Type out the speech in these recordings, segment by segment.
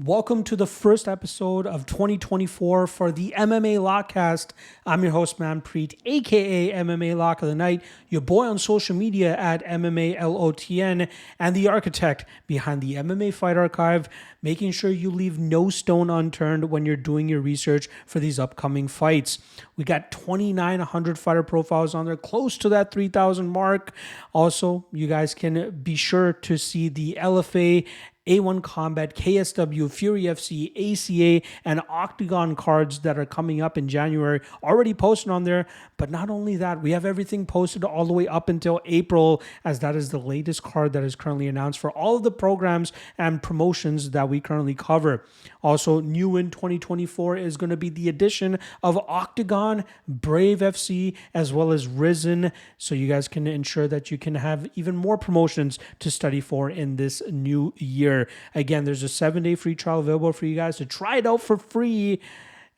Welcome to the first episode of 2024 for the MMA Lockcast. I'm your host, Manpreet, aka MMA Lock of the Night, your boy on social media at MMALOTN, and the architect behind the MMA Fight Archive, making sure you leave no stone unturned when you're doing your research for these upcoming fights. We got 2,900 fighter profiles on there, close to that 3,000 mark. Also, you guys can be sure to see the LFA, A1 Combat, KSW, Fury FC, ACA, and Octagon cards that are coming up in January already posted on there. But not only that, we have everything posted all the way up until April, as that is the latest card that is currently announced for all of the programs and promotions that we currently cover. Also, new in 2024 is going to be the addition of Octagon, Brave FC, as well as Risen, so you guys can ensure that you can have even more promotions to study for in this new year. Again, there's a 7-day free trial available for you guys to try it out for free.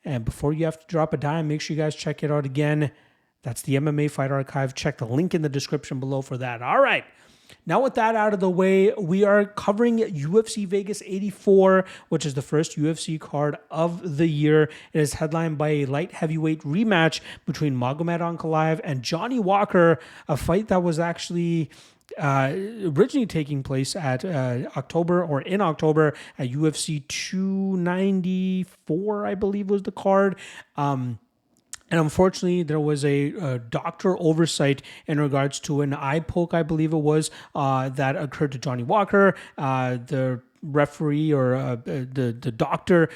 And before you have to drop a dime, make sure you guys check it out again. That's the MMA Fight Archive. Check the link in the description below for that. All right. Now with that out of the way, we are covering UFC Vegas 84, which is the first UFC card of the year. It is headlined by a light heavyweight rematch between Magomed Ankalaev and Johnny Walker, a fight that was actually originally taking place at in October at UFC 294, I believe was the card. And unfortunately, there was a doctor oversight in regards to an eye poke, I believe it was, that occurred to Johnny Walker. The referee or the doctor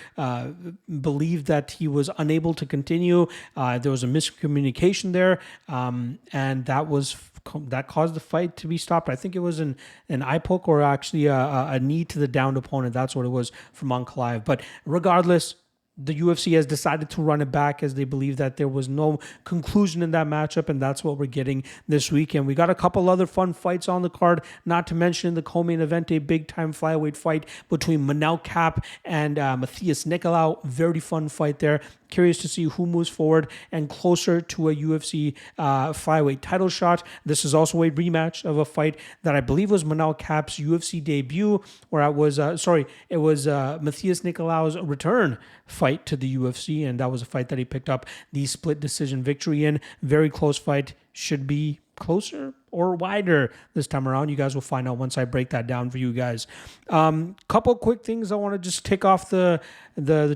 believed that he was unable to continue. There was a miscommunication there, and that caused the fight to be stopped. I think it was an eye poke or actually a knee to the downed opponent. That's what it was from Ankalaev. But regardless, the UFC has decided to run it back as they believe that there was no conclusion in that matchup, and that's what we're getting this weekend. We got a couple other fun fights on the card, not to mention the co-main event, a big-time flyweight fight between Manel Kape and Matthias Nicolau. Very fun fight there. Curious to see who moves forward and closer to a UFC flyweight title shot. This is also a rematch of a fight that I believe was Manel Kape's UFC debut, where it was Matthias Nicolau's return fight to the UFC, and that was a fight that he picked up the split decision victory in. Very close fight. Should be closer or wider this time around. You guys will find out once I break that down for you guys. Couple quick things I want to just tick off the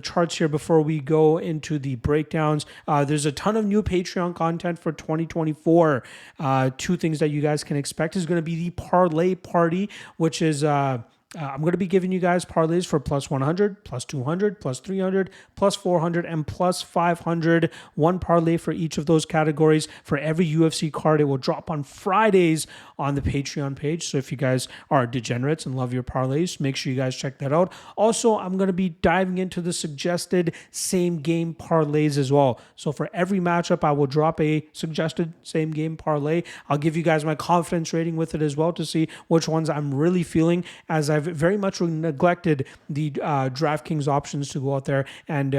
charts here before we go into the breakdowns. There's a ton of new Patreon content for 2024. Two things that you guys can expect is going to be the parlay party, which is I'm going to be giving you guys parlays for plus 100, plus 200, plus 300, plus 400, and plus 500. One parlay for each of those categories for every UFC card. It will drop on Fridays on the Patreon page. So if you guys are degenerates and love your parlays, make sure you guys check that out. Also, I'm going to be diving into the suggested same game parlays as well. So for every matchup, I will drop a suggested same game parlay. I'll give you guys my confidence rating with it as well to see which ones I'm really feeling, as I've very much neglected the DraftKings options to go out there and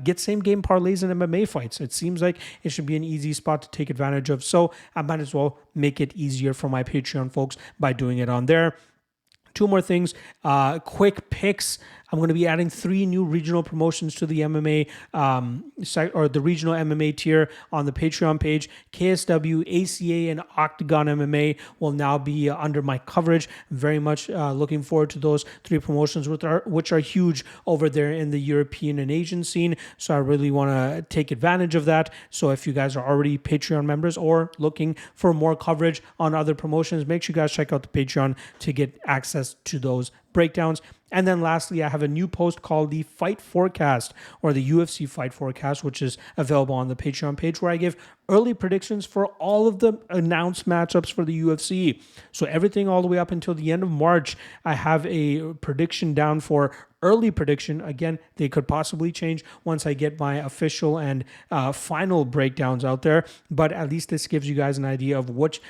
get same game parlays in MMA fights. It seems like it should be an easy spot to take advantage of. So I might as well make it easier for my Patreon folks by doing it on there. Two more things, quick picks. I'm going to be adding 3 new regional promotions to the MMA or the regional MMA tier on the Patreon page. KSW, ACA, and Octagon MMA will now be under my coverage. Very much looking forward to those 3 promotions, which are huge over there in the European and Asian scene. So I really want to take advantage of that. So if you guys are already Patreon members or looking for more coverage on other promotions, make sure you guys check out the Patreon to get access to those breakdowns. And then lastly, I have a new post called the Fight Forecast, or the UFC Fight Forecast, which is available on the Patreon page, where I give early predictions for all of the announced matchups for the UFC. So everything all the way up until the end of March, I have a prediction down for early prediction. Again, they could possibly change once I get my official and final breakdowns out there, but at least this gives you guys an idea of which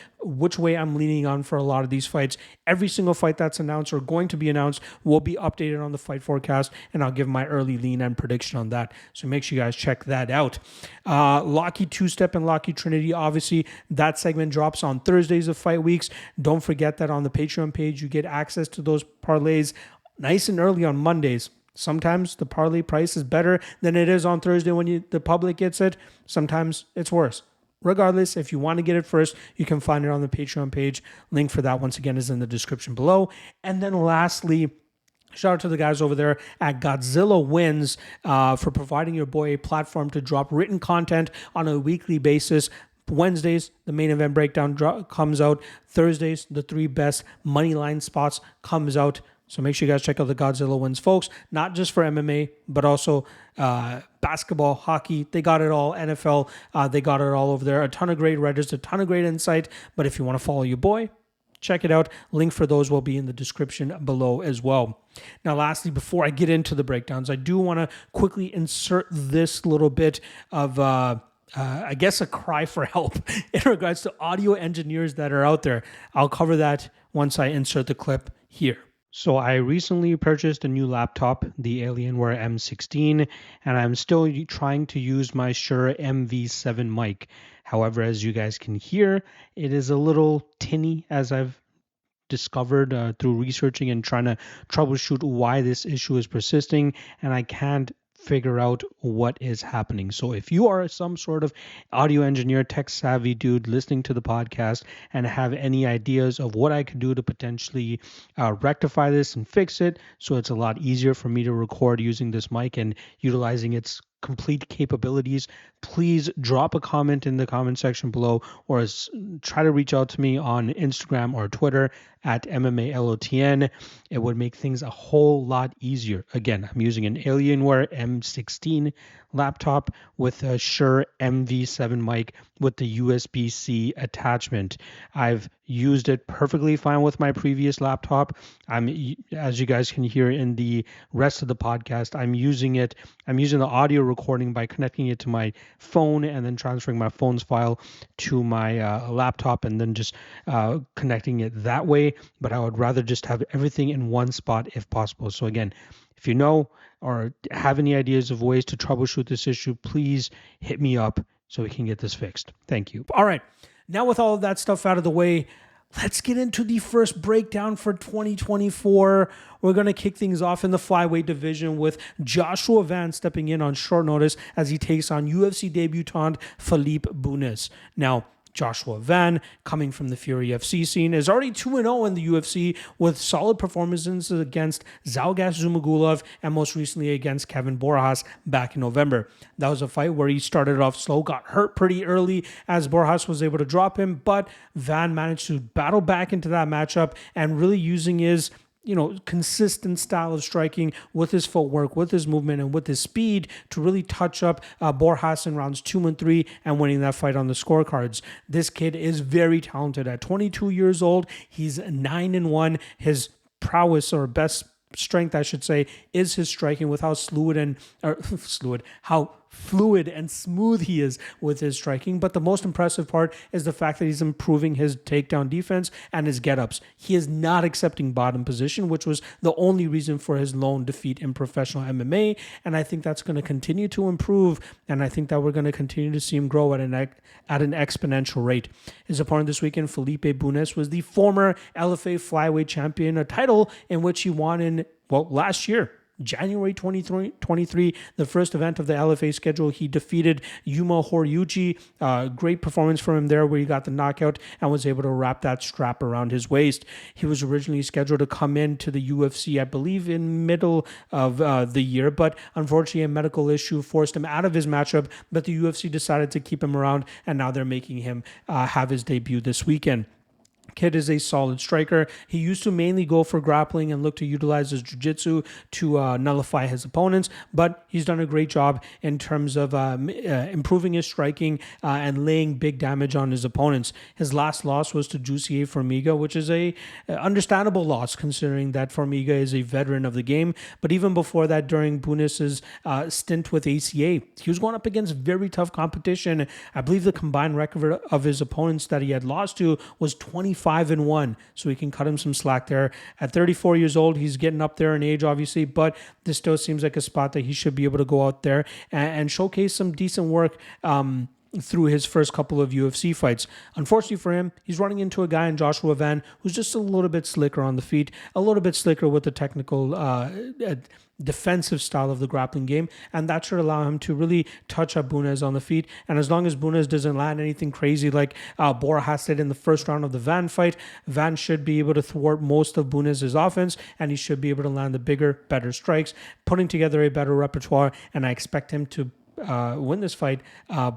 way I'm leaning on for a lot of these fights. Every single fight that's announced or going to be announced will be updated on the Fight Forecast, and I'll give my early lean and prediction on that. So make sure you guys check that out. Locky Two-Step and Locky Trinity, obviously that segment drops on Thursdays of fight weeks. Don't forget that on the Patreon page you get access to those parlays nice and early on Mondays. Sometimes the parlay price is better than it is on Thursday when the public gets it. Sometimes it's worse. Regardless, if you want to get it first, you can find it on the Patreon page. Link for that, once again, is in the description below. And then lastly, shout out to the guys over there at Godzilla Wins for providing your boy a platform to drop written content on a weekly basis. Wednesdays, the main event breakdown comes out. Thursdays, the 3 best money line spots comes out. So make sure you guys check out the Godzilla Wins, folks. Not just for MMA, but also basketball, hockey. They got it all. NFL, they got it all over there. A ton of great writers, a ton of great insight. But if you want to follow your boy, check it out. Link for those will be in the description below as well. Now, lastly, before I get into the breakdowns, I do want to quickly insert this little bit of I guess a cry for help in regards to audio engineers that are out there. I'll cover that once I insert the clip here. So I recently purchased a new laptop, the Alienware M16, and I'm still trying to use my Shure MV7 mic. However, as you guys can hear, it is a little tinny, as I've discovered through researching and trying to troubleshoot why this issue is persisting, and I can't figure out what is happening. So if you are some sort of audio engineer, tech savvy dude listening to the podcast and have any ideas of what I could do to potentially rectify this and fix it so it's a lot easier for me to record using this mic and utilizing its complete capabilities, please drop a comment in the comment section below or try to reach out to me on Instagram or Twitter at MMALOTN. It would make things a whole lot easier. Again, I'm using an Alienware M16 laptop with a Shure MV7 mic with the USB-C attachment. I've used it perfectly fine with my previous laptop. As you guys can hear in the rest of the podcast, I'm using the audio recording by connecting it to my phone and then transferring my phone's file to my laptop and then just connecting it that way. But I would rather just have everything in one spot if possible. So again, if you know or have any ideas of ways to troubleshoot this issue, please hit me up so we can get this fixed. Thank you. All right. Now with all of that stuff out of the way, let's get into the first breakdown for 2024. We're going to kick things off in the flyweight division with Joshua Van stepping in on short notice as he takes on UFC debutant Philippe Bunes. Now, Joshua Van, coming from the Fury FC scene, is already 2-0 in the UFC with solid performances against Zhalgas Zhumagulov and most recently against Kevin Borjas back in November. That was a fight where he started off slow, got hurt pretty early as Borjas was able to drop him, but Van managed to battle back into that matchup and really using his consistent style of striking with his footwork, with his movement, and with his speed to really touch up Borjas in rounds 2 and 3 and winning that fight on the scorecards. This kid is very talented. At 22 years old, he's 9-1. His prowess or best strength, I should say, is his striking with how fluid and smooth he is with his striking. But the most impressive part is the fact that he's improving his takedown defense and his get-ups. He is not accepting bottom position, which was the only reason for his lone defeat in professional MMA. And I think that's going to continue to improve. And I think that we're going to continue to see him grow at an exponential rate. His opponent this weekend, Philippe Bunes, was the former LFA flyweight champion, a title in which he won in, last year. January 2023, the first event of the LFA schedule, he defeated Yuma Horyuchi. Great performance from him there where he got the knockout and was able to wrap that strap around his waist. He was originally scheduled to come into the UFC, I believe, in middle of the year, but unfortunately a medical issue forced him out of his matchup, but the UFC decided to keep him around, and now they're making him have his debut this weekend. Kid is a solid striker. He used to mainly go for grappling and look to utilize his jiu-jitsu to nullify his opponents, but he's done a great job in terms of improving his striking and laying big damage on his opponents. His last loss was to Jussier Formiga, which is a understandable loss considering that Formiga is a veteran of the game. But even before that, during Bunes' stint with ACA, he was going up against very tough competition. I believe the combined record of his opponents that he had lost to was 25-1, so he can cut him some slack there. At 34 years old, he's getting up there in age, obviously, but this still seems like a spot that he should be able to go out there and showcase some decent work through his first couple of UFC fights. Unfortunately for him, he's running into a guy in Joshua Van who's just a little bit slicker on the feet, a little bit slicker with the technical defensive style of the grappling game, and that should allow him to really touch up Bunes on the feet. And as long as Bunes doesn't land anything crazy like Borjas did in the first round of the Van fight, Van should be able to thwart most of Bunes' offense, and he should be able to land the bigger, better strikes, putting together a better repertoire, and I expect him to win this fight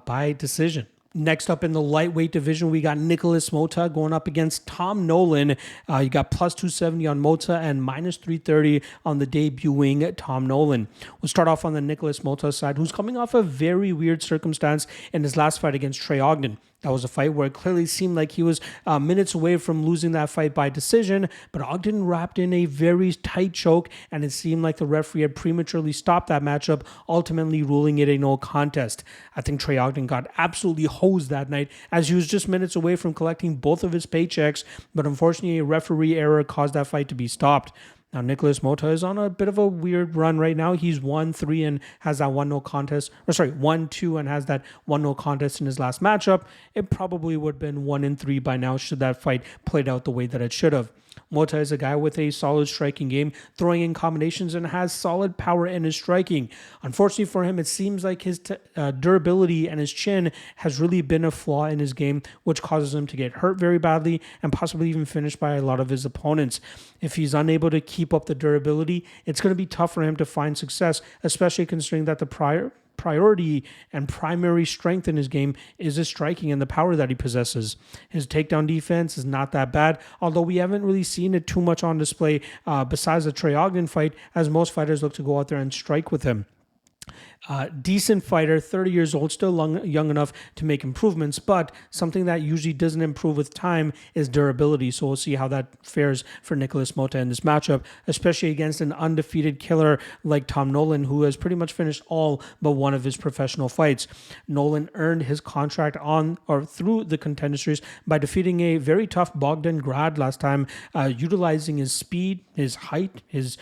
by decision. Next up in the lightweight division, we got Nicolas Motta going up against Tom Nolan. You got plus 270 on Motta and minus 330 on the debuting Tom Nolan. We'll start off on the Nicolas Motta side, who's coming off a very weird circumstance in his last fight against Trey Ogden. That was a fight where it clearly seemed like he was minutes away from losing that fight by decision, but Ogden wrapped in a very tight choke, and it seemed like the referee had prematurely stopped that matchup, ultimately ruling it a no contest. I think Trey Ogden got absolutely hosed that night, as he was just minutes away from collecting both of his paychecks, but unfortunately a referee error caused that fight to be stopped. Now, Nicolas Motta is on a bit of a weird run right now. He's 1-3 and has that 1-0 contest. 1-2 and has that 1-0 contest in his last matchup. It probably would have been 1-3 by now should that fight played out the way that it should have. Motta is a guy with a solid striking game, throwing in combinations, and has solid power in his striking. Unfortunately for him, it seems like his durability and his chin has really been a flaw in his game, which causes him to get hurt very badly and possibly even finished by a lot of his opponents. If he's unable to keep up the durability, it's going to be tough for him to find success, especially considering that the priority and primary strength in his game is his striking and the power that he possesses. His takedown defense is not that bad, although we haven't really seen it too much on display besides the Trey Ogden fight, as most fighters look to go out there and strike with him. Decent fighter, 30 years old, still young enough to make improvements, but something that usually doesn't improve with time is durability. So we'll see how that fares for Nicolas Motta in this matchup, especially against an undefeated killer like Tom Nolan, who has pretty much finished all but one of his professional fights. Nolan earned his contract on or through the Contender Series by defeating a very tough Bogdan Grad last time, utilizing his speed, his height, his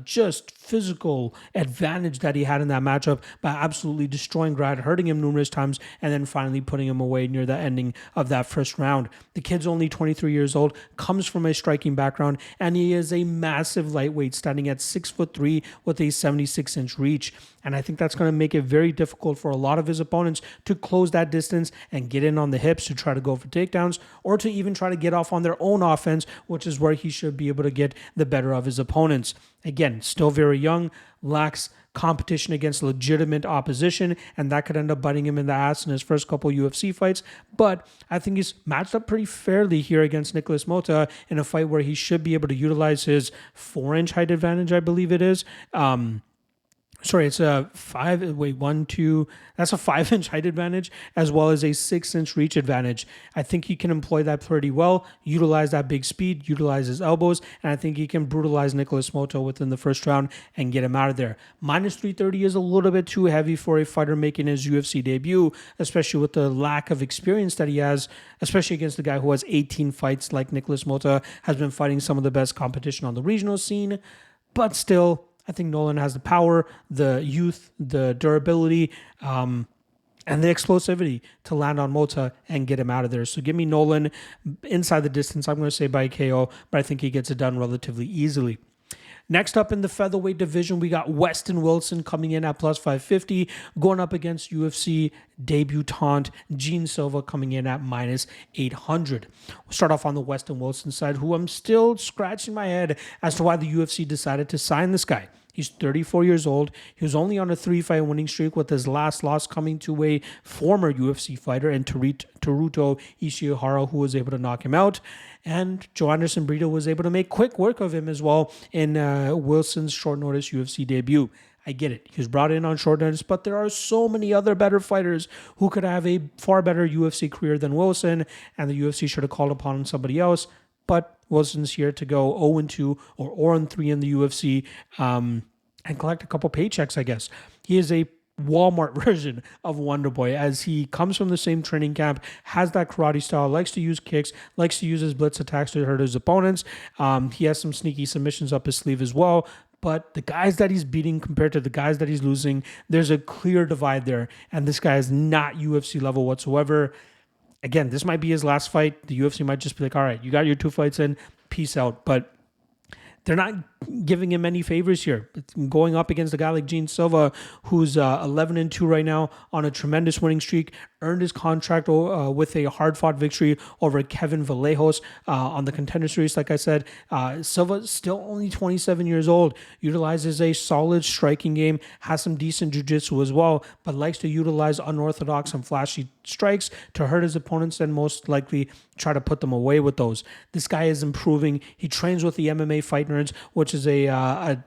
just physical advantage that he had in that matchup by absolutely destroying Grad, hurting him numerous times, and then finally putting him away near the ending of that first round. The kid's only 23 years old, comes from a striking background, and he is a massive lightweight, standing at 6'3" with a 76-inch reach. And I think that's going to make it very difficult for a lot of his opponents to close that distance and get in on the hips to try to go for takedowns, or to even try to get off on their own offense, which is where he should be able to get the better of his opponents. Again, still very young, lacks competition against legitimate opposition, and that could end up biting him in the ass in his first couple UFC fights. But I think he's matched up pretty fairly here against Nicolas Motta in a fight where he should be able to utilize his 4-inch height advantage, I believe it is. It's a 5-inch height advantage, as well as a 6-inch reach advantage. I think he can employ that pretty well, utilize that big speed, utilize his elbows, and I think he can brutalize Nicolas Motta within the first round and get him out of there. Minus 330 is a little bit too heavy for a fighter making his UFC debut, especially with the lack of experience that he has, especially against the guy who has 18 fights like Nicolas Motta, has been fighting some of the best competition on the regional scene. But still, I think Nolan has the power, the youth, the durability, and the explosivity to land on Motta and get him out of there. So give me Nolan inside the distance. I'm going to say by KO, but I think he gets it done relatively easily. Next up in the featherweight division, we got Weston Wilson coming in at plus 550, going up against UFC debutant Gene Silva coming in at minus 800. We'll start off on the Weston Wilson side, who I'm still scratching my head as to why the UFC decided to sign this guy. He's 34 years old. He was only on a 3-fight winning streak, with his last loss coming to a former UFC fighter in Teruto Ishihara, who was able to knock him out. And Joe Anderson Brito was able to make quick work of him as well in Wilson's short notice UFC debut. I get it. He was brought in on short notice, but there are so many other better fighters who could have a far better UFC career than Wilson, and the UFC should have called upon somebody else. But Wilson's here to go 0-2 or 0-3 in the UFC and collect a couple paychecks, I guess. He is a Walmart version of Wonderboy, as he comes from the same training camp, has that karate style, likes to use kicks, likes to use his blitz attacks to hurt his opponents. He has some sneaky submissions up his sleeve as well. but the guys that he's beating compared to the guys that he's losing, there's a clear divide there. And this guy is not UFC level whatsoever. Again, this might be his last fight. The UFC might just be like, all right, you got your 2 fights in, peace out. But they're not giving him any favors here. It's going up against a guy like Gene Silva, who's 11-2 right now on a tremendous winning streak, earned his contract with a hard-fought victory over Kevin Vallejos on the Contender Series. Like I said, Silva still only 27 years old, utilizes a solid striking game, has some decent jiu-jitsu as well, but likes to utilize unorthodox and flashy strikes to hurt his opponents and most likely try to put them away with those. This guy is improving. He trains with the MMA Fight Nerds, which is a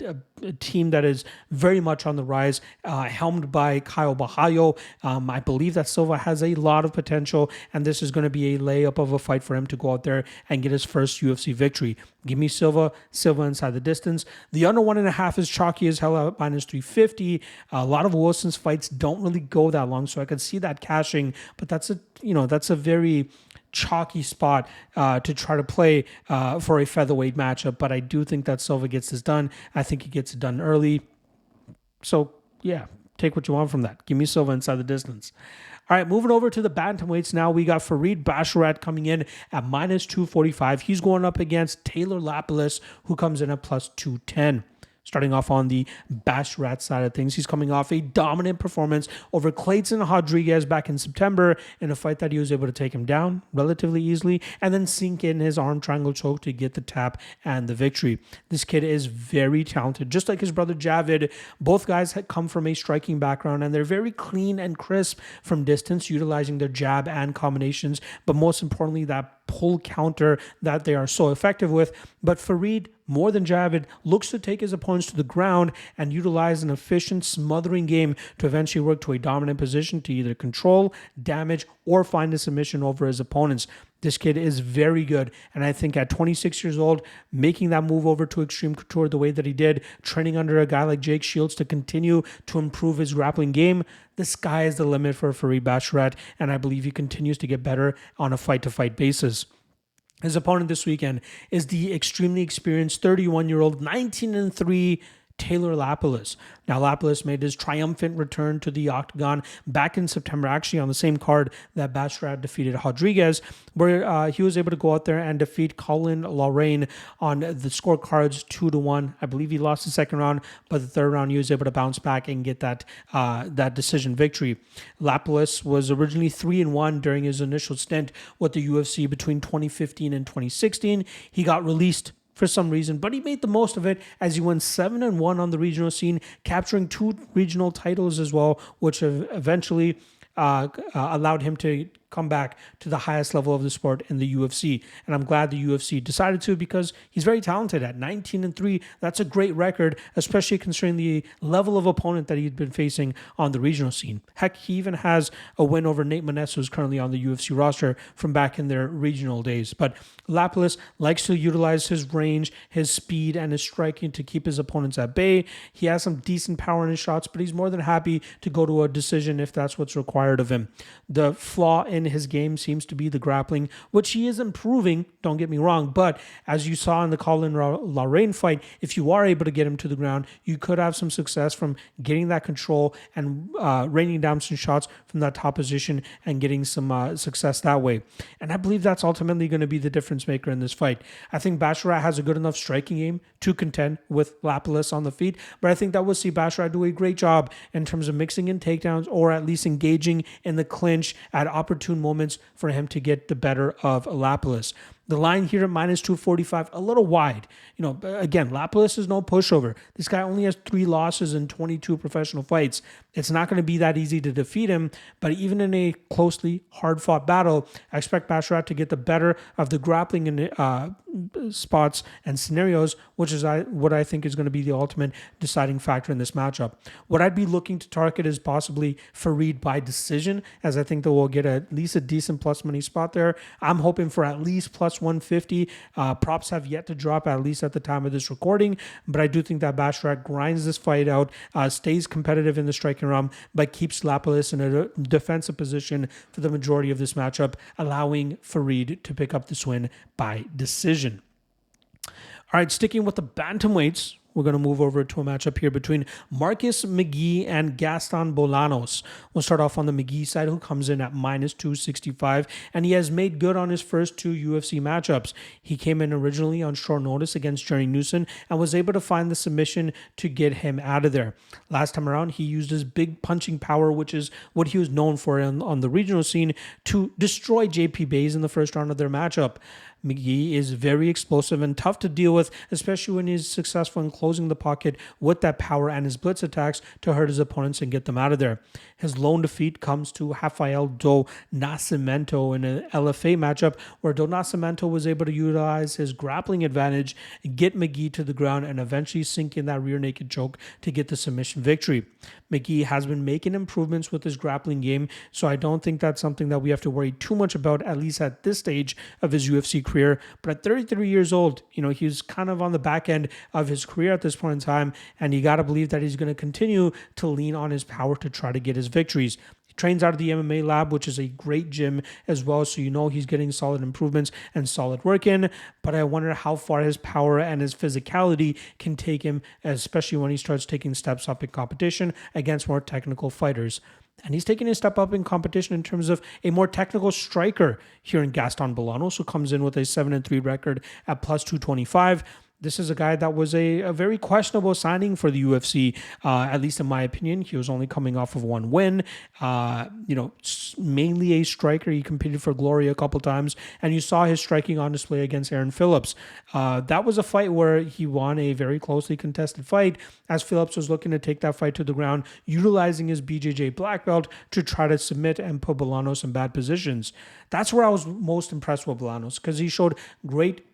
team that is very much on the rise, helmed by Kyle Bahayo. I believe that Silva has a lot of potential, and this is going to be a layup of a fight for him to go out there and get his first UFC victory. Give me Silva inside the distance. The under 1.5 is chalky as hell at -350. A lot of Wilson's fights don't really go that long, so I could see that cashing, but that's a very chalky spot to try to play for a featherweight matchup, but I do think that Silva gets this done. I think he gets it done early. So, yeah, take what you want from that. Give me Silva inside the distance. All right, moving over to the bantamweights now. We got Farid Basharat coming in at -245. He's going up against Taylor Lapilus, who comes in at +210. Starting off on the Basharat side of things, he's coming off a dominant performance over Clayton Rodriguez back in September in a fight that he was able to take him down relatively easily and then sink in his arm triangle choke to get the tap and the victory. This kid is very talented, just like his brother Javid. Both guys come from a striking background, and they're very clean and crisp from distance, utilizing their jab and combinations, but most importantly, that pull counter that they are so effective with. But Farid, more than Javid, looks to take his opponents to the ground and utilize an efficient smothering game to eventually work to a dominant position to either control, damage, or find a submission over his opponents. This kid is very good, and I think at 26 years old, making that move over to Extreme Couture the way that he did, training under a guy like Jake Shields to continue to improve his grappling game, the sky is the limit for Farid Basharat, and I believe he continues to get better on a fight-to-fight basis. His opponent this weekend is the extremely experienced 31-year-old, 19-3 Taylor Lapilus. Now, Lapilus made his triumphant return to the octagon back in September, actually on the same card that Basharat defeated Rodriguez, where he was able to go out there and defeat Colin Lorraine on the scorecards 2-1. I believe he lost the second round, but the third round he was able to bounce back and get that decision victory. Lapilus was originally 3-1 during his initial stint with the UFC between 2015 and 2016. He got released for some reason, but he made the most of it as he went 7-1 on the regional scene, capturing 2 regional titles as well, which have eventually allowed him to come back to the highest level of the sport in the UFC. And I'm glad the UFC decided to, because he's very talented at 19-3. That's a great record, especially considering the level of opponent that he'd been facing on the regional scene. Heck, he even has a win over Nate Maness, who's currently on the UFC roster from back in their regional days. But Lapilus likes to utilize his range, his speed, and his striking to keep his opponents at bay. He has some decent power in his shots, but he's more than happy to go to a decision if that's what's required of him. The flaw in his game seems to be the grappling, which he is improving, don't get me wrong, but as you saw in the Colin Lorraine fight, if you are able to get him to the ground, you could have some success from getting that control and raining down some shots from that top position and getting some success that way. And I believe that's ultimately going to be the difference maker in this fight. I think Basharat has a good enough striking game to contend with Lapilus on the feet, but I think that we'll see Basharat do a great job in terms of mixing in takedowns or at least engaging in the clinch at opportune moments for him to get the better of Lapilus. The line here at -245, a little wide. Again, Lapilus is no pushover. This guy only has 3 losses in 22 professional fights. It's not going to be that easy to defeat him, but even in a closely hard-fought battle, I expect Basharat to get the better of the grappling in spots and scenarios, which is what I think is going to be the ultimate deciding factor in this matchup. What I'd be looking to target is possibly Farid by decision, as I think that we'll get at least a decent plus money spot there. I'm hoping for at least plus 150. Props have yet to drop, at least at the time of this recording, but I do think that Basharat grinds this fight out, stays competitive in the striking realm, but keeps Lapilus in a defensive position for the majority of this matchup, allowing Farid to pick up this win by decision. All right, sticking with the bantamweights, we're going to move over to a matchup here between Marcus McGhee and Gaston Bolanos. We'll start off on the McGhee side, who comes in at minus 265, and he has made good on his first two UFC matchups. He came in originally on short notice against Jerry Newson and was able to find the submission to get him out of there. Last time around, he used his big punching power, which is what he was known for on the regional scene, to destroy JP Buys in the first round of their matchup. McGhee is very explosive and tough to deal with, especially when he's successful in closing the pocket with that power and his blitz attacks to hurt his opponents and get them out of there. His lone defeat comes to Rafael do Nascimento in an LFA matchup where do Nascimento was able to utilize his grappling advantage, get McGhee to the ground, and eventually sink in that rear naked choke to get the submission victory. McGhee has been making improvements with his grappling game, so I don't think that's something that we have to worry too much about, at least at this stage of his UFC career. But at 33 years old, he's kind of on the back end of his career at this point in time, and you got to believe that he's going to continue to lean on his power to try to get his victories. He trains out of the MMA lab, which is a great gym as well, so he's getting solid improvements and solid work in, but I wonder how far his power and his physicality can take him, especially when he starts taking steps up in competition against more technical fighters. And he's taking a step up in competition in terms of a more technical striker here in Gaston Bolanos, who comes in with a 7-3 record at plus 225. This is a guy that was a very questionable signing for the UFC, at least in my opinion. He was only coming off of one win, mainly a striker. He competed for Glory a couple times, and you saw his striking on display against Aaron Phillips. That was a fight where he won a very closely contested fight, as Phillips was looking to take that fight to the ground, utilizing his BJJ black belt to try to submit and put Bolanos in bad positions. That's where I was most impressed with Bolanos, because he showed great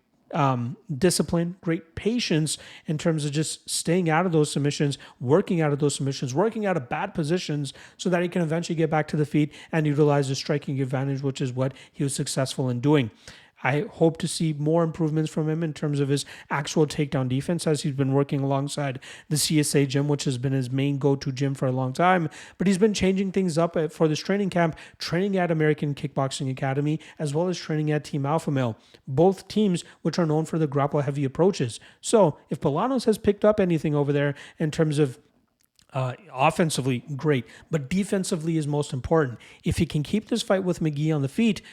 discipline, great patience in terms of just staying out of those submissions, working out of bad positions so that he can eventually get back to the feet and utilize his striking advantage, which is what he was successful in doing. I hope to see more improvements from him in terms of his actual takedown defense, as he's been working alongside the CSA gym, which has been his main go-to gym for a long time. But he's been changing things up for this training camp, training at American Kickboxing Academy, as well as training at Team Alpha Male, both teams which are known for the grapple-heavy approaches. So if Bolanos has picked up anything over there in terms of offensively, great, but defensively is most important. If he can keep this fight with McGhee on the feet,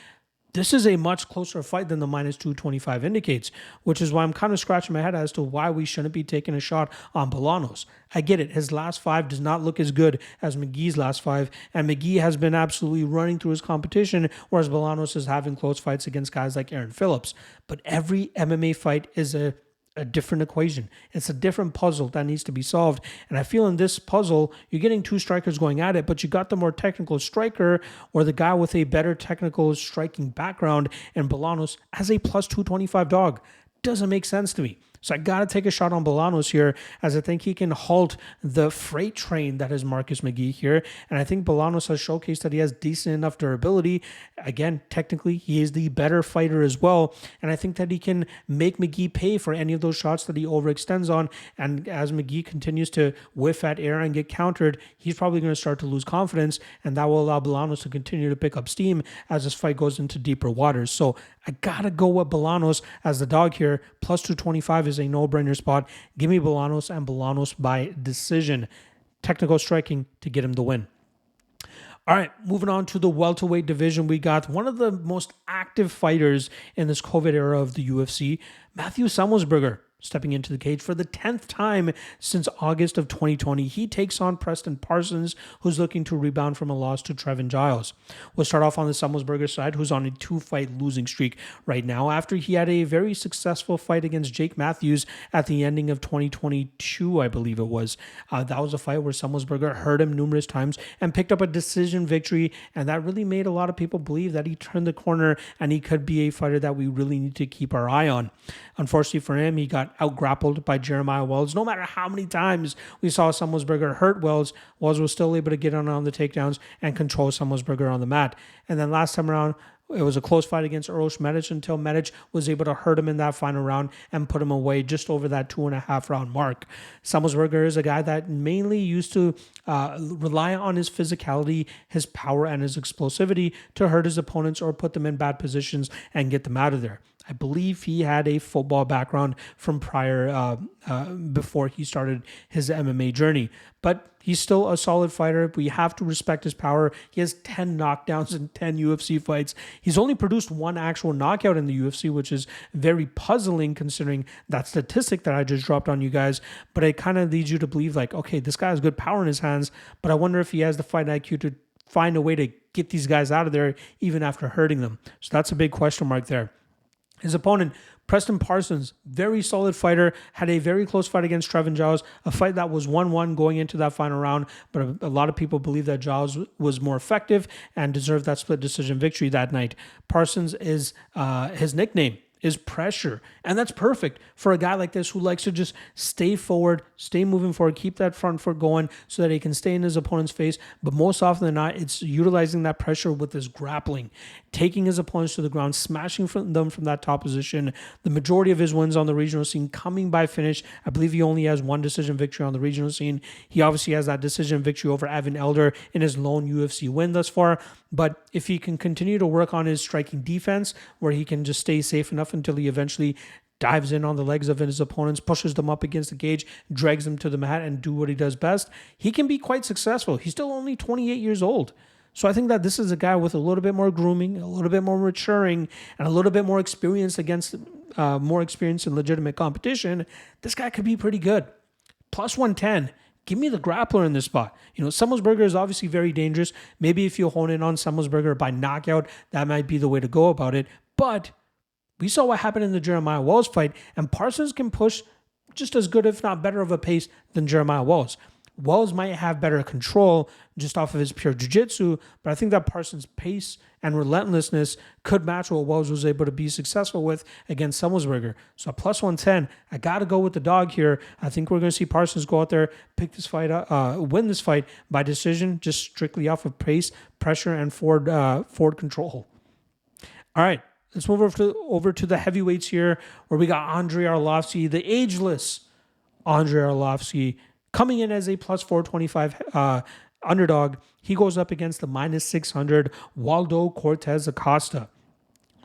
this is a much closer fight than the minus 225 indicates, which is why I'm kind of scratching my head as to why we shouldn't be taking a shot on Bolanos. I get it. His last five does not look as good as McGhee's last five, and McGhee has been absolutely running through his competition, whereas Bolanos is having close fights against guys like Aaron Phillips. But every MMA fight is a different equation. It's a different puzzle that needs to be solved. And I feel in this puzzle, you're getting two strikers going at it, but you got the more technical striker or the guy with a better technical striking background, and Bolanos as a plus 225 dog. Doesn't make sense to me. So I got to take a shot on Bolanos here, as I think he can halt the freight train that is Marcus McGhee here. And I think Bolanos has showcased that he has decent enough durability. Again, technically, he is the better fighter as well. And I think that he can make McGhee pay for any of those shots that he overextends on. And as McGhee continues to whiff at air and get countered, he's probably going to start to lose confidence. And that will allow Bolanos to continue to pick up steam as this fight goes into deeper waters. So I got to go with Bolanos as the dog here. Plus 225 is a no-brainer spot. Give me Bolanos, and Bolanos by decision. Technical striking to get him the win. All right, moving on to the welterweight division. We got one of the most active fighters in this COVID era of the UFC, Matthew Semelsberger, stepping into the cage for the 10th time since August of 2020. He takes on Preston Parsons, who's looking to rebound from a loss to Trevin Giles. We'll start off on the Semelsberger side, who's on a 2-fight losing streak right now after he had a very successful fight against Jake Matthews at the ending of 2022, I believe it was. That was a fight where Semelsberger hurt him numerous times and picked up a decision victory, and that really made a lot of people believe that he turned the corner and he could be a fighter that we really need to keep our eye on. Unfortunately for him, he got out-grappled by Jeremiah Wells. No matter how many times we saw Semelsberger hurt Wells, Wells was still able to get on the takedowns and control Semelsberger on the mat. And then last time around, it was a close fight against Uros Medic until Medic was able to hurt him in that final round and put him away just over that 2.5 round mark. Semelsberger is a guy that mainly used to rely on his physicality, his power, and his explosivity to hurt his opponents or put them in bad positions and get them out of there. I believe he had a football background from prior, before he started his MMA journey. But he's still a solid fighter. We have to respect his power. He has 10 knockdowns in 10 UFC fights. He's only produced one actual knockout in the UFC, which is very puzzling considering that statistic that I just dropped on you guys. But it kind of leads you to believe like, okay, this guy has good power in his hands, but I wonder if he has the fight IQ to find a way to get these guys out of there even after hurting them. So that's a big question mark there. His opponent, Preston Parsons, very solid fighter, had a very close fight against Trevin Giles, a fight that was 1-1 going into that final round, but a lot of people believe that Giles was more effective and deserved that split decision victory that night. Parsons is his nickname is pressure. And that's perfect for a guy like this who likes to just stay forward, stay moving forward, keep that front foot going so that he can stay in his opponent's face. But most often than not, it's utilizing that pressure with his grappling, taking his opponents to the ground, smashing them from that top position. The majority of his wins on the regional scene coming by finish. I believe he only has one decision victory on the regional scene. He obviously has that decision victory over Evan Elder in his lone UFC win thus far. But if he can continue to work on his striking defense, where he can just stay safe enough until he eventually dives in on the legs of his opponents, pushes them up against the cage, drags them to the mat, and do what he does best, he can be quite successful. He's still only 28 years old. So I think that this is a guy with a little bit more grooming, a little bit more maturing, and a little bit more experience against more experience in legitimate competition. This guy could be pretty good. Plus 110. Give me the grappler in this spot. Semelsberger is obviously very dangerous. Maybe if you hone in on Semelsberger by knockout, that might be the way to go about it. But we saw what happened in the Jeremiah Wells fight, and Parsons can push just as good, if not better, of a pace than Jeremiah Wells. Wells might have better control just off of his pure jiu-jitsu, but I think that Parsons' pace and relentlessness could match what Wells was able to be successful with against Semelsberger. So at plus 110, I got to go with the dog here. I think we're going to see Parsons go out there, pick this fight up, win this fight by decision, just strictly off of pace, pressure, and forward control. All right, let's move over to the heavyweights here, where we got Andrei Arlovski, the ageless Andrei Arlovski, coming in as a plus 425 underdog. He goes up against the minus 600 Waldo Cortes-Acosta.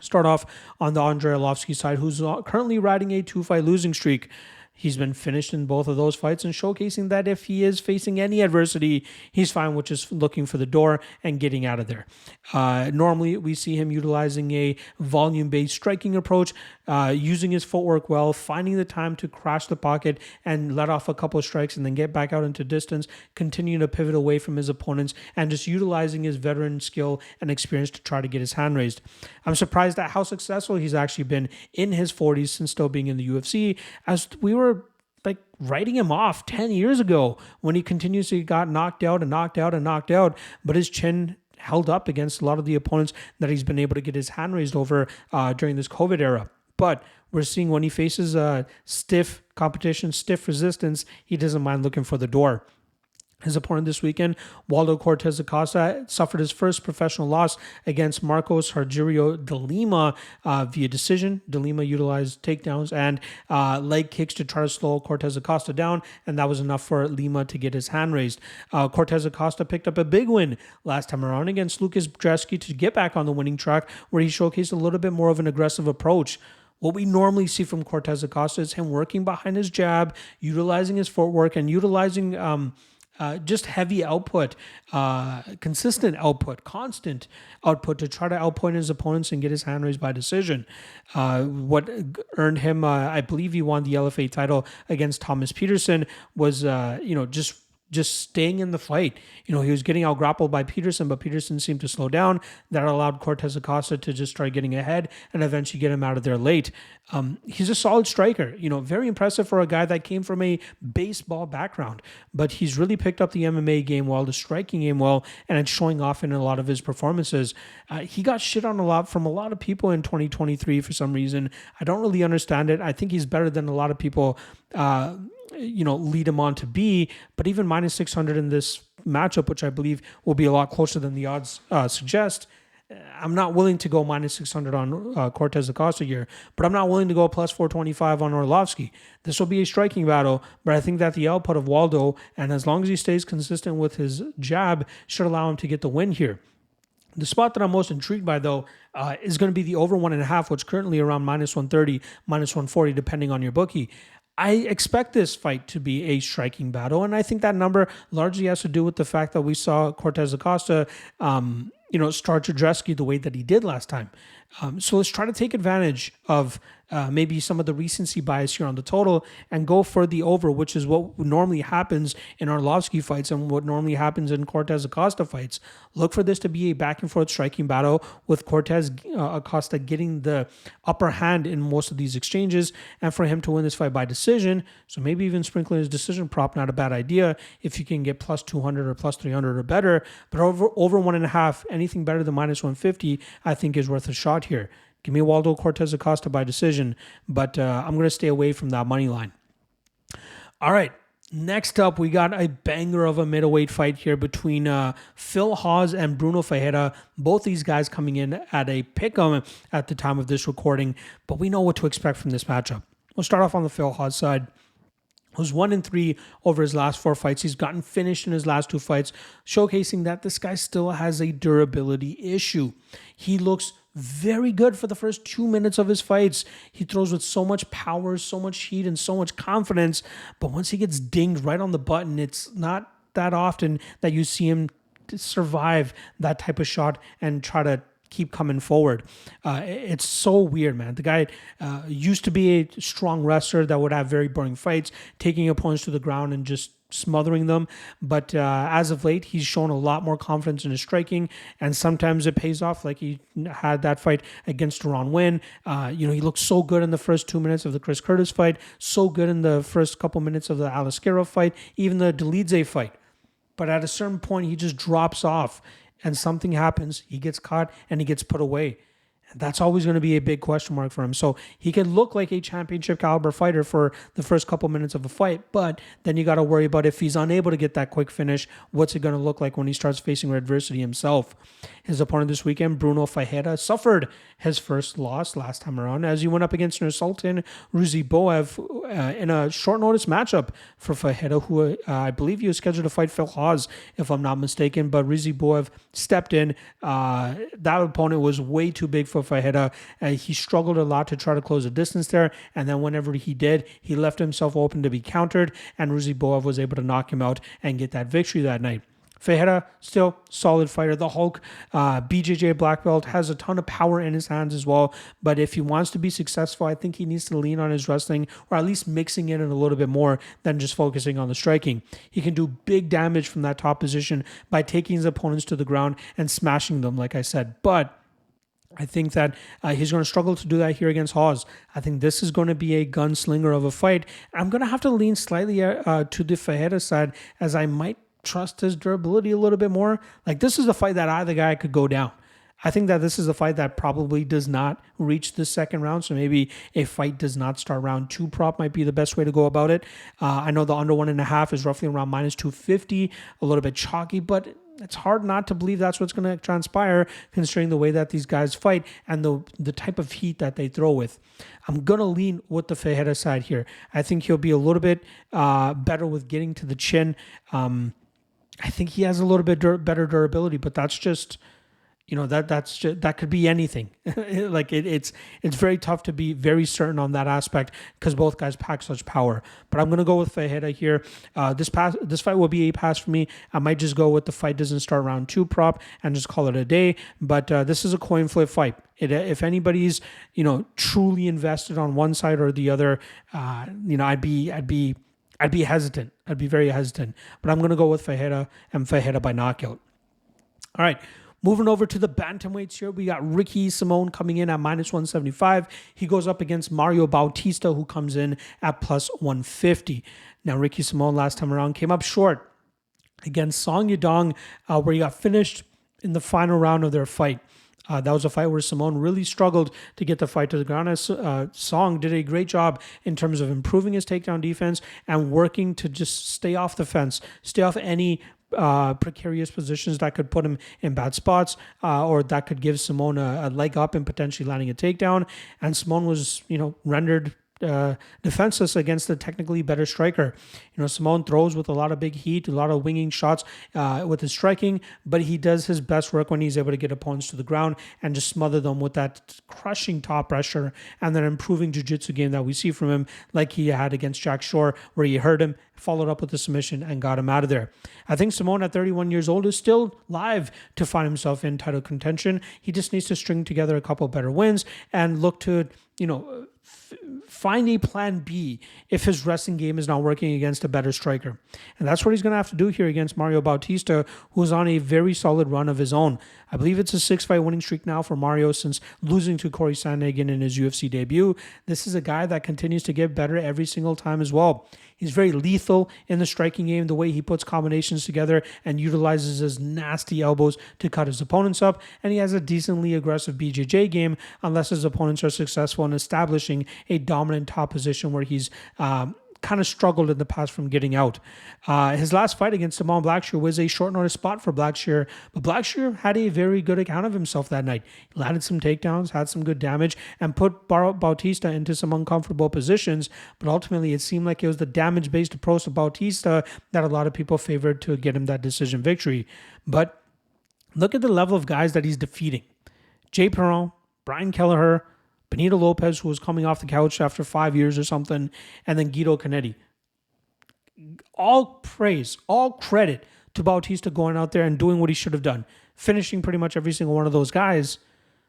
Start off on the Andrei Arlovski side, who's currently riding a 2-fight losing streak. He's been finished in both of those fights and showcasing that if he is facing any adversity, he's fine with just looking for the door and getting out of there. Normally, we see him utilizing a volume-based striking approach, using his footwork well, finding the time to crash the pocket and let off a couple of strikes and then get back out into distance, continuing to pivot away from his opponents and just utilizing his veteran skill and experience to try to get his hand raised. I'm surprised at how successful he's actually been in his 40s since still being in the UFC, as we were writing him off 10 years ago when he continuously got knocked out, but his chin held up against a lot of the opponents that he's been able to get his hand raised over during this COVID era. But we're seeing when he faces stiff competition, stiff resistance, he doesn't mind looking for the door. His opponent this weekend, Waldo Cortes-Acosta, suffered his first professional loss against Marcos Rogerio de Lima via decision. De Lima utilized takedowns and leg kicks to try to slow Cortes-Acosta down, and that was enough for Lima to get his hand raised. Cortes-Acosta picked up a big win last time around against Lucas Brzeski to get back on the winning track, where he showcased a little bit more of an aggressive approach. What we normally see from Cortes-Acosta is him working behind his jab, utilizing his footwork, and utilizing just heavy output, consistent output, constant output to try to outpoint his opponents and get his hand raised by decision. What earned him, I believe he won the LFA title against Thomas Peterson, was, just staying in the fight. He was getting out grappled by Peterson, but Peterson seemed to slow down. That allowed Cortes-Acosta to just try getting ahead and eventually get him out of there late. He's a solid striker, very impressive for a guy that came from a baseball background, but he's really picked up the MMA game well, the striking game well, and it's showing off in a lot of his performances. He got shit on a lot from a lot of people in 2023 for some reason. I don't really understand it. I think he's better than a lot of people lead him on to be, but even minus 600 in this matchup, which I believe will be a lot closer than the odds suggest, I'm not willing to go minus 600 on Cortes-Acosta here, but I'm not willing to go plus 425 on Arlovski. This will be a striking battle, but I think that the output of Waldo, and as long as he stays consistent with his jab, should allow him to get the win here. The spot that I'm most intrigued by, though, is going to be the over 1.5, which is currently around -130, -140, depending on your bookie. I expect this fight to be a striking battle, and I think that number largely has to do with the fact that we saw Cortes-Acosta, start to rescue the way that he did last time. So let's try to take advantage of maybe some of the recency bias here on the total and go for the over, which is what normally happens in Arlovski fights and what normally happens in Cortes-Acosta fights. Look for this to be a back and forth striking battle with Cortes-Acosta getting the upper hand in most of these exchanges and for him to win this fight by decision. So maybe even sprinkling his decision prop, not a bad idea if you can get plus 200 or plus 300 or better. But over 1.5, anything better than -150, I think is worth a shot here. Give me Waldo Cortes-Acosta by decision, but I'm going to stay away from that money line. All right, next up, we got a banger of a middleweight fight here between Phil Hawes and Bruno Ferreira. Both these guys coming in at a pick'em at the time of this recording, but we know what to expect from this matchup. We'll start off on the Phil Hawes side. Who's 1-3 over his last 4 fights. He's gotten finished in his last 2 fights, showcasing that this guy still has a durability issue. He looks very good for the first 2 minutes of his fights. He throws with so much power, so much heat, and so much confidence. But once he gets dinged right on the button, it's not that often that you see him survive that type of shot and try to keep coming forward. It's so weird, man. The guy used to be a strong wrestler that would have very boring fights, taking opponents to the ground and just smothering them. But as of late, he's shown a lot more confidence in his striking, and sometimes it pays off, like he had that fight against Ron Wynn. He looked so good in the first 2 minutes of the Chris Curtis fight, so good in the first couple minutes of the Alascaro fight, even the Delidze fight. But at a certain point, he just drops off, and something happens. He gets caught, and he gets put away. That's always going to be a big question mark for him. So he can look like a championship caliber fighter for the first couple minutes of a fight, but then you got to worry about if he's unable to get that quick finish, what's it going to look like when he starts facing adversity himself? His opponent this weekend, Bruno Ferreira, suffered his first loss last time around as he went up against Nursultan Ruziboev in a short notice matchup for Ferreira, who I believe he was scheduled to fight Phil Hawes, if I'm not mistaken, but Ruziboev stepped in. That opponent was way too big for Ferreira. He struggled a lot to try to close the distance there, and then whenever he did, he left himself open to be countered, and Ruziboev was able to knock him out and get that victory that night. Ferreira, still solid fighter. The Hulk, BJJ black belt, has a ton of power in his hands as well. But if he wants to be successful, I think he needs to lean on his wrestling, or at least mixing it in a little bit more than just focusing on the striking. He can do big damage from that top position by taking his opponents to the ground and smashing them, like I said. But I think that he's going to struggle to do that here against Hawes. I think this is going to be a gunslinger of a fight. I'm going to have to lean slightly to the Ferreira side, as I might trust his durability a little bit more. Like, this is the fight that either guy could go down. I think that this is a fight that probably does not reach the second round. So maybe a fight does not start round 2 prop might be the best way to go about it. I know the under 1.5 is roughly around -250, a little bit chalky, but it's hard not to believe that's what's going to transpire considering the way that these guys fight and the type of heat that they throw with. I'm going to lean with the Ferreira side here. I think he'll be a little bit better with getting to the chin. I think he has a little bit better durability, but that's just, that could be anything. Like it's very tough to be very certain on that aspect because both guys pack such power. But I'm gonna go with Ferreira here. This fight will be a pass for me. I might just go with the fight doesn't start round 2 prop and just call it a day. But this is a coin flip fight. If anybody's truly invested on one side or the other, I'd be hesitant. I'd be very hesitant. But I'm going to go with Ferreira and Ferreira by knockout. All right. Moving over to the bantamweights here, we got Ricky Simon coming in at -175. He goes up against Mario Bautista, who comes in at +150. Now, Ricky Simon last time around came up short against Song Yadong, where he got finished in the final round of their fight. That was a fight where Simone really struggled to get the fight to the ground. Song did a great job in terms of improving his takedown defense and working to just stay off the fence, stay off any precarious positions that could put him in bad spots or that could give Simone a leg up and potentially landing a takedown. And Simone was, rendered defenseless against the technically better striker. Simone throws with a lot of big heat, a lot of winging shots with his striking, but he does his best work when he's able to get opponents to the ground and just smother them with that crushing top pressure and then improving jiu-jitsu game that we see from him, like he had against Jack Shore, where he hurt him, followed up with a submission, and got him out of there. I think Simone at 31 years old is still live to find himself in title contention. He just needs to string together a couple better wins and look to, find a plan B if his wrestling game is not working against a better striker. And that's what he's going to have to do here against Mario Bautista, who's on a very solid run of his own. I believe it's a 6-fight winning streak now for Mario since losing to Corey Sandhagen in his UFC debut. This is a guy that continues to get better every single time as well. He's very lethal in the striking game, the way he puts combinations together and utilizes his nasty elbows to cut his opponents up. And he has a decently aggressive BJJ game, unless his opponents are successful in establishing a dominant top position where he's kind of struggled in the past from getting out. His last fight against Simon Blackshear was a short notice spot for Blackshear, but Blackshear had a very good account of himself that night. He landed some takedowns, had some good damage, and put Bautista into some uncomfortable positions, but ultimately it seemed like it was the damage-based approach to Bautista that a lot of people favored to get him that decision victory. But look at the level of guys that he's defeating. Jay Perron, Brian Kelleher, Benito Lopez, who was coming off the couch after 5 years or something, and then Guido Canetti. All praise, all credit to Bautista going out there and doing what he should have done, finishing pretty much every single one of those guys,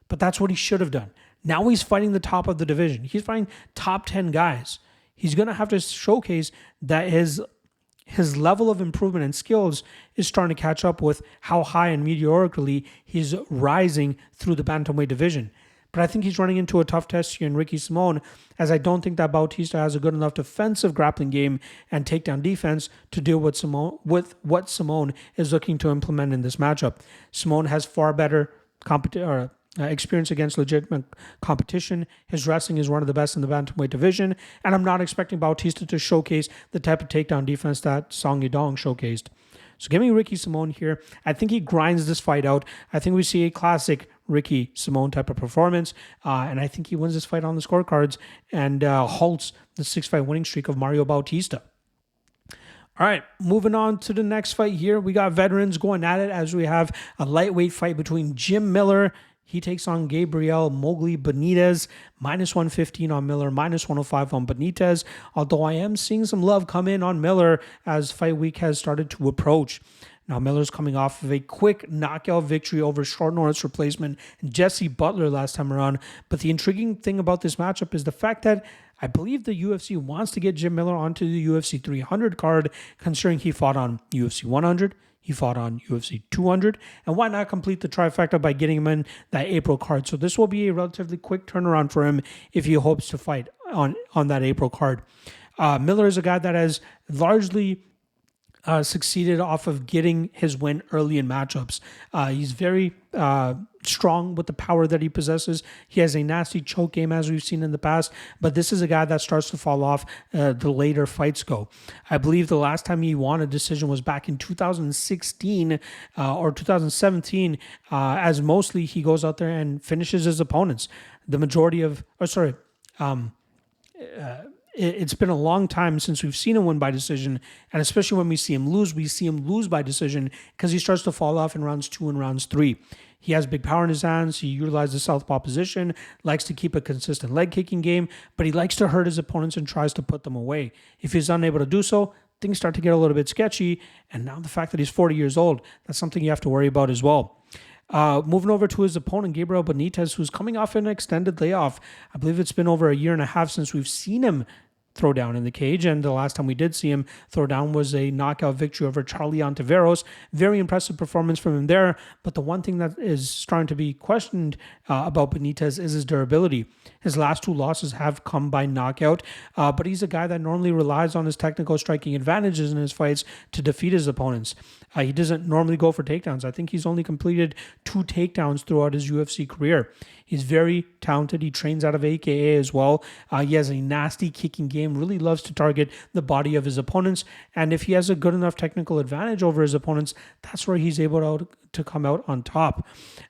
but that's what he should have done. Now he's fighting the top of the division. He's fighting top 10 guys. He's going to have to showcase that his level of improvement and skills is starting to catch up with how high and meteorically he's rising through the bantamweight division. But I think he's running into a tough test here in Ricky Simón, as I don't think that Bautista has a good enough defensive grappling game and takedown defense to deal with what Simón is looking to implement in this matchup. Simón has far better experience against legitimate competition. His wrestling is one of the best in the bantamweight division, and I'm not expecting Bautista to showcase the type of takedown defense that Song Yadong showcased. So give me Ricky Simón here. I think he grinds this fight out. I think we see a classic Ricky Simón type of performance, and I think he wins this fight on the scorecards and halts the 6-fight winning streak of Mario Bautista. All right, moving on to the next fight here. We got veterans going at it as we have a lightweight fight between Jim Miller. He takes on Gabriel Mowgli Benitez, minus 115 on Miller, minus 105 on Benitez. Although I am seeing some love come in on Miller as fight week has started to approach. Now, Miller's coming off of a quick knockout victory over short notice replacement Jesse Butler last time around. But the intriguing thing about this matchup is the fact that I believe the UFC wants to get Jim Miller onto the UFC 300 card, considering he fought on UFC 100. He fought on UFC 200, and why not complete the trifecta by getting him in that April card? So this will be a relatively quick turnaround for him if he hopes to fight on that April card. Miller is a guy that has largely succeeded off of getting his win early in matchups. He's very strong with the power that he possesses. He has a nasty choke game, as we've seen in the past, but this is a guy that starts to fall off the later fights go. I believe the last time he won a decision was back in 2016 or 2017, as mostly he goes out there and finishes his opponents. The majority of, it's been a long time since we've seen him win by decision, and especially when we see him lose by decision because he starts to fall off in rounds 2 and rounds 3. He has big power in his hands. He utilizes the southpaw position, likes to keep a consistent leg kicking game, but he likes to hurt his opponents and tries to put them away. If he's unable to do so, things start to get a little bit sketchy, and now the fact that he's 40 years old, that's something you have to worry about as well. Moving over to his opponent, Gabriel Benitez, who's coming off an extended layoff. I believe it's been over a year and a half since we've seen him throw down in the cage, and the last time we did see him throw down was a knockout victory over Charlie Ontiveros. Very impressive performance from him there, but the one thing that is starting to be questioned about Benitez is his durability. His last 2 losses have come by knockout, but he's a guy that normally relies on his technical striking advantages in his fights to defeat his opponents. He doesn't normally go for takedowns. I think he's only completed 2 takedowns throughout his UFC career. He's very talented. He trains out of AKA as well. He has a nasty kicking game, really loves to target the body of his opponents. And if he has a good enough technical advantage over his opponents, that's where he's able to come out on top.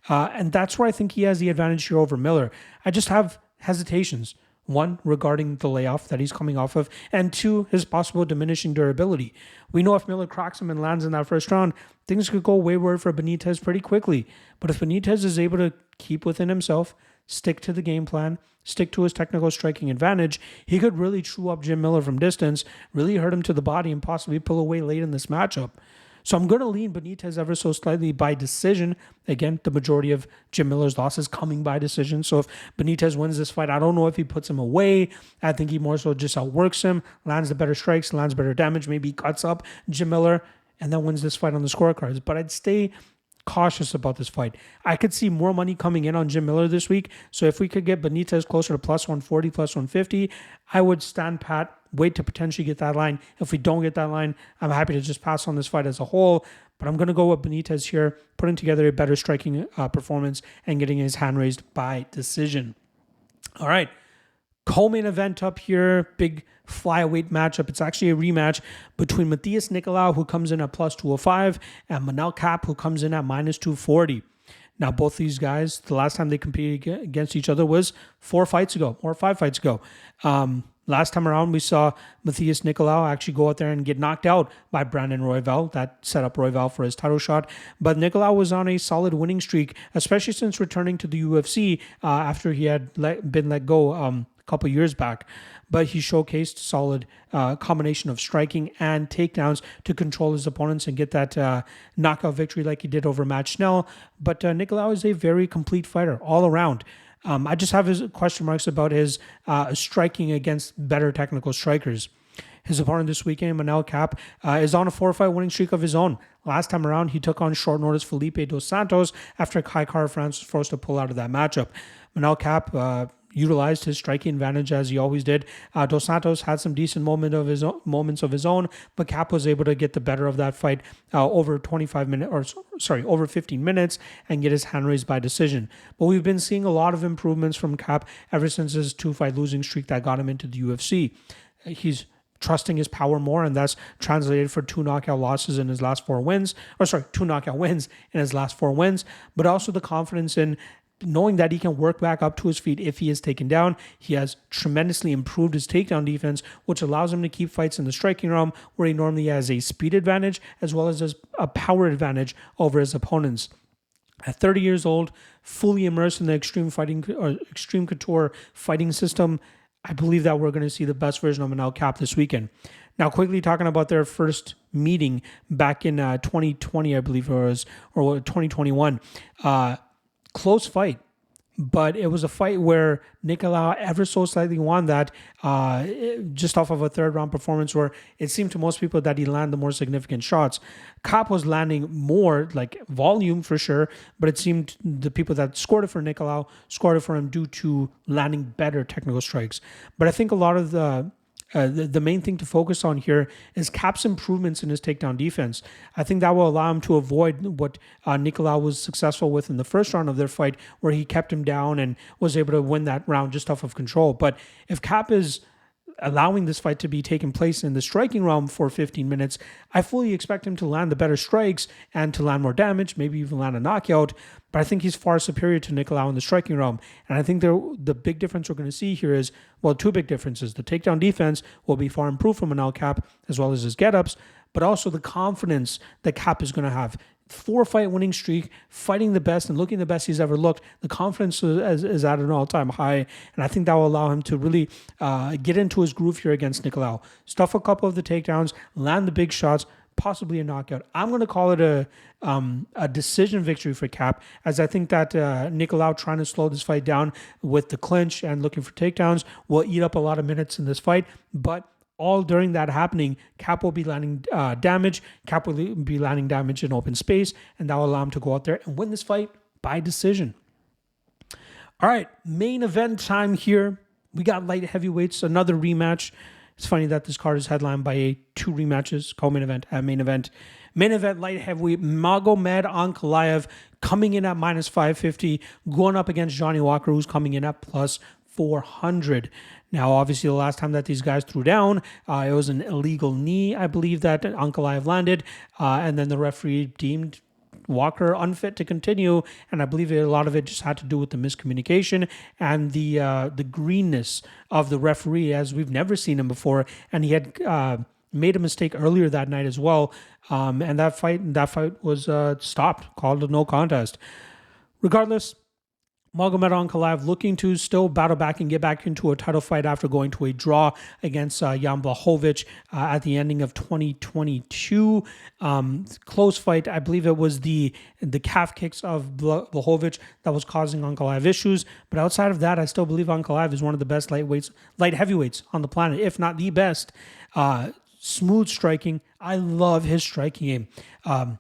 And that's where I think he has the advantage here over Miller. I just have hesitations One, regarding the layoff that he's coming off of, and two, his possible diminishing durability. We know if Miller cracks him and lands in that first round, things could go wayward for Benitez pretty quickly. But if Benitez is able to keep within himself, stick to the game plan, stick to his technical striking advantage, he could really chew up Jim Miller from distance, really hurt him to the body, and possibly pull away late in this matchup. So I'm going to lean Benitez ever so slightly by decision. Again, the majority of Jim Miller's losses coming by decision. So if Benitez wins this fight, I don't know if he puts him away. I think he more so just outworks him, lands the better strikes, lands better damage, maybe cuts up Jim Miller, and then wins this fight on the scorecards. But I'd stay cautious about this fight. I could see more money coming in on Jim Miller this week. So if we could get Benitez closer to plus 140, plus 150, I would stand pat, wait to potentially get that line. If we don't get that line, I'm happy to just pass on this fight as a whole. But I'm going to go with Benitez here, putting together a better striking performance and getting his hand raised by decision. All right. Co-main event up here, big flyweight matchup. It's actually a rematch between Matthias Nicolau, who comes in at plus 205, and Manel Kape, who comes in at minus 240. Now, both these guys, the last time they competed against each other was 4 fights ago, or 5 fights ago. Last time around, we saw Matthias Nicolau actually go out there and get knocked out by Brandon Royval. That set up Royval for his title shot. But Nicolau was on a solid winning streak, especially since returning to the UFC after he had been let go a couple years back. But he showcased solid combination of striking and takedowns to control his opponents and get that knockout victory like he did over Matt Schnell. But Nicolau is a very complete fighter all around. I just have his question marks about his striking against better technical strikers. His opponent this weekend, Manel Kape, is on a 4-fight winning streak of his own. Last time around, he took on short notice Felipe Dos Santos after Kai Kara-France was forced to pull out of that matchup. Manel Kape utilized his striking advantage as he always did. Dos Santos had some decent moments of his own, but Kape was able to get the better of that fight over 15 minutes and get his hand raised by decision. But we've been seeing a lot of improvements from Kape ever since his 2-fight losing streak that got him into the UFC. He's trusting his power more, and that's translated for 2 knockout losses in his last 4 wins. 2 knockout wins in his last 4 wins, but also the confidence in knowing that he can work back up to his feet if he is taken down. He has tremendously improved his takedown defense, which allows him to keep fights in the striking realm where he normally has a speed advantage as well as a power advantage over his opponents. At 30 years old, fully immersed in the extreme couture fighting system, I believe that we're going to see the best version of Manel Kape this weekend. Now, quickly talking about their first meeting back in 2020, I believe it was, or 2021. Close fight, but it was a fight where Nicolau ever so slightly won that just off of a 3rd-round performance where it seemed to most people that he landed the more significant shots. Kape was landing more, like volume for sure, but it seemed the people that scored it for Nicolau scored it for him due to landing better technical strikes. But I think a lot of the main thing to focus on here is Kape's improvements in his takedown defense. I think that will allow him to avoid what Nicolau was successful with in the first round of their fight, where he kept him down and was able to win that round just off of control. But if Kape is allowing this fight to be taking place in the striking realm for 15 minutes, I fully expect him to land the better strikes and to land more damage, maybe even land a knockout. But I think he's far superior to Nicolau in the striking realm. And I think the big difference we're going to see here is, well, 2 big differences. The takedown defense will be far improved from Manel Kape, as well as his get-ups, but also the confidence that Kape is going to have. 4-fight winning streak, fighting the best and looking the best he's ever looked. The confidence is at an all-time high, and I think that will allow him to really get into his groove here against Nicolau. Stuff a couple of the takedowns, land the big shots, possibly a knockout. I'm going to call it a decision victory for Kape, as I think that Nicolau trying to slow this fight down with the clinch and looking for takedowns will eat up a lot of minutes in this fight, but all during that happening, Kape will be landing damage. Kape will be landing damage in open space, and that will allow him to go out there and win this fight by decision. All right, main event time here. We got light heavyweights, another rematch. It's funny that this card is headlined by 2 rematches, co-main event and main event. Main event light heavyweight, Magomed Ankalaev coming in at minus 550, going up against Johnny Walker, who's coming in at plus 400. Now, obviously, the last time that these guys threw down, it was an illegal knee, I believe, that Ankalaev landed, and then the referee deemed Walker unfit to continue, and I believe a lot of it just had to do with the miscommunication and the greenness of the referee, as we've never seen him before, and he had made a mistake earlier that night as well, and that fight was stopped, called a no contest. Regardless, Magomed Ankalaev looking to still battle back and get back into a title fight after going to a draw against Jan Blachowicz at the ending of 2022. Close fight. I believe it was the calf kicks of Blachowicz that was causing Ankalaev issues. But outside of that, I still believe Ankalaev is one of the best light heavyweights on the planet, if not the best. Smooth striking. I love his striking game.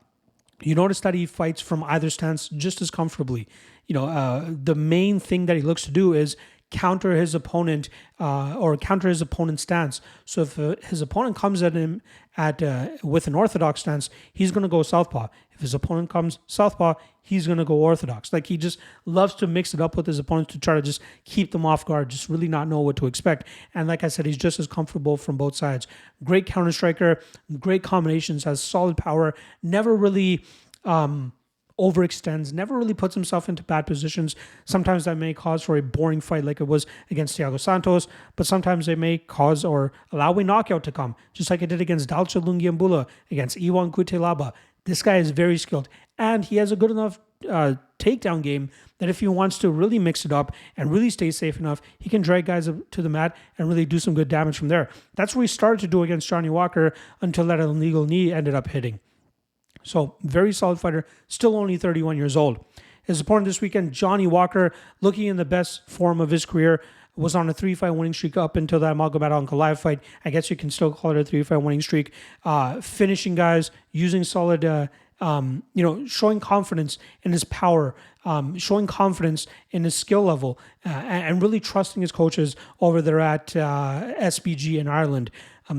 You notice that he fights from either stance just as comfortably. The main thing that he looks to do is counter his opponent or counter his opponent's stance. So if his opponent comes at him with an orthodox stance, he's going to go southpaw. If his opponent comes southpaw, he's going to go orthodox. Like, he just loves to mix it up with his opponents to try to just keep them off guard, just really not know what to expect. And like I said, he's just as comfortable from both sides. Great counter striker, great combinations, has solid power, never really overextends, never really puts himself into bad positions. Sometimes that may cause for a boring fight like it was against Thiago Santos, but sometimes they may cause or allow a knockout to come, just like it did against Dalcha Lungiambula, against Iwan Kutelaba. This guy is very skilled, and he has a good enough takedown game that if he wants to really mix it up and really stay safe enough, he can drag guys up to the mat and really do some good damage from there. That's what he started to do against Johnny Walker until that illegal knee ended up hitting. So, very solid fighter, still only 31 years old. His opponent this weekend, Johnny Walker, looking in the best form of his career, was on a 3-fight winning streak up until that Magomed Ankalaev fight. I guess you can still call it a 3-fight winning streak. Finishing guys, using solid, showing confidence in his power, showing confidence in his skill level, and really trusting his coaches over there at SBG in Ireland.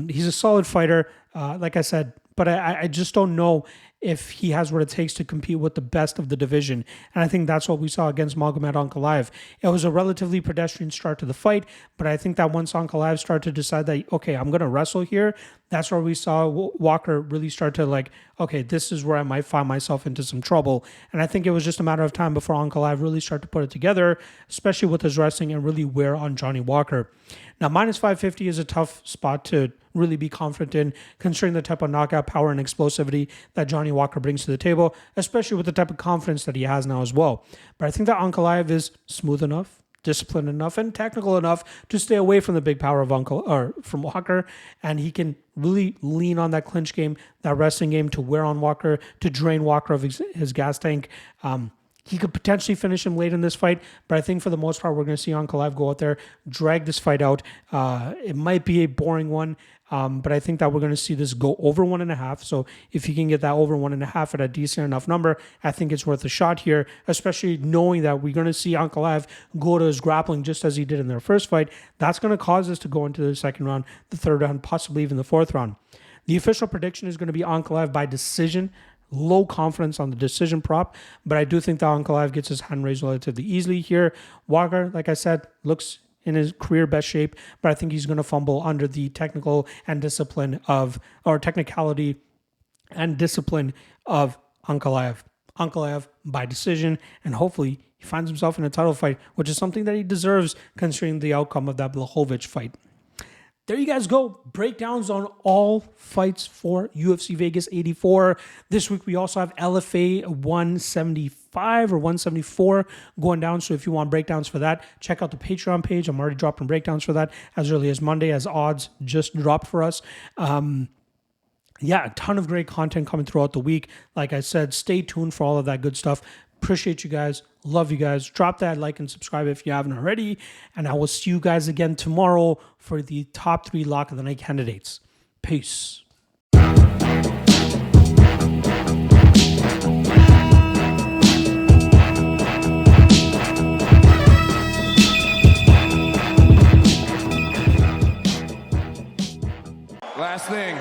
He's a solid fighter, like I said, but I just don't know if he has what it takes to compete with the best of the division. And I think that's what we saw against Magomed Ankalaev. It was a relatively pedestrian start to the fight, but I think that once Ankalaev started to decide that, okay, I'm going to wrestle here, that's where we saw Walker really start to okay, this is where I might find myself into some trouble. And I think it was just a matter of time before Ankalaev really started to put it together, especially with his wrestling, and really wear on Johnny Walker. Now, minus 550 is a tough spot to really be confident in, considering the type of knockout power and explosivity that Johnny Walker brings to the table, especially with the type of confidence that he has now as well. But I think that Ankalaev is smooth enough, disciplined enough, and technical enough to stay away from the big power of from Walker, and he can really lean on that clinch game, that wrestling game, to wear on Walker, to drain Walker of his gas tank. He could potentially finish him late in this fight, but I think for the most part, we're going to see Ankalaev go out there, drag this fight out. It might be a boring one, but I think that we're going to see this go over 1.5. So if you can get that over 1.5 at a decent enough number, I think it's worth a shot here, especially knowing that we're going to see Ankalaev go to his grappling just as he did in their first fight. That's going to cause us to go into the second round, the third round, possibly even the fourth round. The official prediction is going to be Ankalaev by decision. Low confidence on the decision prop, but I do think that Ankalaev gets his hand raised relatively easily here. Walker, like I said, looks in his career best shape, but I think he's going to fumble under the technicality and discipline of Ankalaev. Ankalaev by decision, and hopefully he finds himself in a title fight, which is something that he deserves considering the outcome of that Blachowicz fight. There you guys go. Breakdowns on all fights for UFC Vegas 84. This week we also have LFA 175 or 174 going down. So if you want breakdowns for that, check out the Patreon page. I'm already dropping breakdowns for that as early as Monday, as odds just dropped for us. A ton of great content coming throughout the week. Like I said, stay tuned for all of that good stuff. Appreciate you guys. Love you guys. Drop that like and subscribe if you haven't already. And I will see you guys again tomorrow for the top 3 lock of the night candidates. Peace. Last thing.